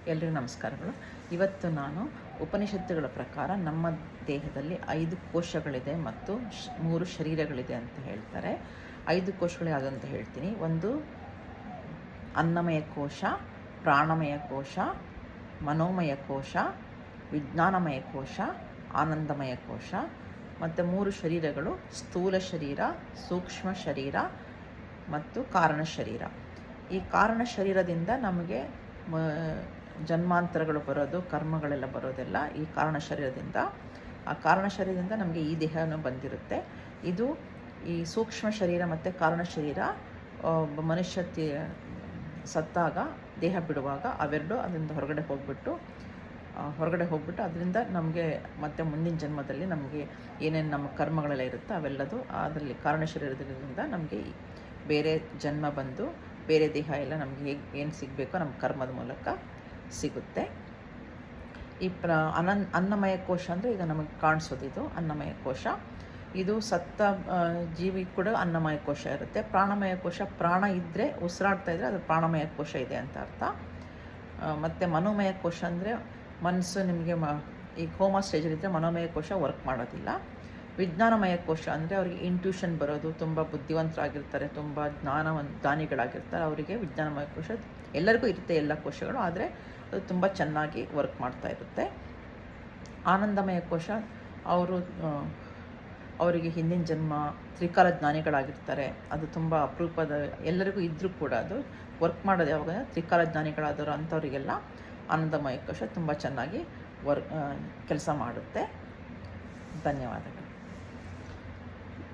ಎಲ್ರಿಗೂ ನಮಸ್ಕಾರಗಳು. ಇವತ್ತು ನಾನು ಉಪನಿಷತ್ತುಗಳ ಪ್ರಕಾರ ನಮ್ಮ ದೇಹದಲ್ಲಿ 5 ಕೋಶಗಳಿದೆ ಮತ್ತು 3 ಶರೀರಗಳಿದೆ ಅಂತ ಹೇಳ್ತಾರೆ. 5 ಕೋಶಗಳು ಯಾವುದಂತ ಹೇಳ್ತೀನಿ. ಒಂದು ಅನ್ನಮಯ ಕೋಶ, ಪ್ರಾಣಮಯ ಕೋಶ, ಮನೋಮಯ ಕೋಶ, ವಿಜ್ಞಾನಮಯ ಕೋಶ, ಆನಂದಮಯ ಕೋಶ. ಮತ್ತು 3 ಶರೀರಗಳು ಸ್ಥೂಲ ಶರೀರ, ಸೂಕ್ಷ್ಮ ಶರೀರ ಮತ್ತು ಕಾರಣ ಶರೀರ. ಈ ಕಾರಣ ಶರೀರದಿಂದ ನಮಗೆ ಜನ್ಮಾಂತರಗಳು ಬರೋದು, ಕರ್ಮಗಳೆಲ್ಲ ಬರೋದೆಲ್ಲ ಈ ಕಾರಣ ಶರೀರದಿಂದ. ಆ ಕಾರಣ ಶರೀರದಿಂದ ನಮಗೆ ಈ ದೇಹನೂ ಬಂದಿರುತ್ತೆ. ಇದು ಈ ಸೂಕ್ಷ್ಮ ಶರೀರ ಮತ್ತು ಕಾರಣ ಶರೀರ ಮನುಷ್ಯ ಸತ್ತಾಗ ದೇಹ ಬಿಡುವಾಗ ಅವೆರಡು ಅದರಿಂದ ಹೊರಗಡೆ ಹೋಗ್ಬಿಟ್ಟು ಅದರಿಂದ ನಮಗೆ ಮತ್ತು ಮುಂದಿನ ಜನ್ಮದಲ್ಲಿ ನಮಗೆ ಏನೇನು ನಮ್ಮ ಕರ್ಮಗಳೆಲ್ಲ ಇರುತ್ತೋ ಅವೆಲ್ಲದು ಅದರಲ್ಲಿ ಕಾರಣ ಶರೀರದಿಂದ ನಮಗೆ ಬೇರೆ ಜನ್ಮ ಬಂದು ಬೇರೆ ದೇಹ ಎಲ್ಲ ನಮಗೆ ಏನು ಸಿಗಬೇಕೋ ನಮ್ಮ ಕರ್ಮದ ಮೂಲಕ ಸಿಗುತ್ತೆ. ಈ ಅನ್ನಮಯ ಕೋಶ ಅಂದರೆ ಈಗ ನಮಗೆ ಕಾಣಿಸೋದಿದು ಅನ್ನಮಯ ಕೋಶ. ಇದು ಸತ್ತ ಜೀವಿ ಕೂಡ ಅನ್ನಮಯ ಕೋಶ ಇರುತ್ತೆ. ಪ್ರಾಣಮಯ ಕೋಶ, ಪ್ರಾಣ ಇದ್ದರೆ ಉಸಿರಾಡ್ತಾ ಇದ್ದರೆ ಅದು ಪ್ರಾಣಮಯ ಕೋಶ ಇದೆ ಅಂತ ಅರ್ಥ. ಮತ್ತು ಮನೋಮಯ ಕೋಶ ಅಂದರೆ ಮನಸ್ಸು ನಿಮಗೆ ಈ ಕೋಮಾ ಸ್ಟೇಜಲ್ಲಿದ್ದರೆ ಮನೋಮಯ ಕೋಶ ವರ್ಕ್ ಮಾಡೋದಿಲ್ಲ. ವಿಜ್ಞಾನಮಯ ಕೋಶ ಅಂದರೆ ಅವರಿಗೆ ಇಂಟ್ಯೂಷನ್ ಬರೋದು, ತುಂಬ ಬುದ್ಧಿವಂತರಾಗಿರ್ತಾರೆ, ತುಂಬ ದಾನಿಗಳಾಗಿರ್ತಾರೆ, ಅವರಿಗೆ ವಿಜ್ಞಾನಮಯ ಕೋಶ ಎಲ್ಲರಿಗೂ ಇರುತ್ತೆ, ಎಲ್ಲ ಕೋಶಗಳು, ಆದರೆ ಅದು ತುಂಬ ಚೆನ್ನಾಗಿ ವರ್ಕ್ ಮಾಡ್ತಾ ಇರುತ್ತೆ. ಆನಂದಮಯ ಕೋಶ ಅವರಿಗೆ ಹಿಂದಿನ ಜನ್ಮ ತ್ರಿಕಾಲ ಜ್ಞಾನಿಗಳಾಗಿರ್ತಾರೆ. ಅದು ತುಂಬ ಅಪರೂಪದ, ಎಲ್ಲರಿಗೂ ಇದ್ದರೂ ಕೂಡ ಅದು ವರ್ಕ್ ಮಾಡೋದು ಯಾವಾಗ ತ್ರಿಕಾಲ ಜ್ಞಾನಿಗಳಾದವರು ಅಂಥವರಿಗೆಲ್ಲ ಆನಂದಮಯ ಕೋಶ ತುಂಬ ಚೆನ್ನಾಗಿ ಕೆಲಸ ಮಾಡುತ್ತೆ. ಧನ್ಯವಾದಗಳು.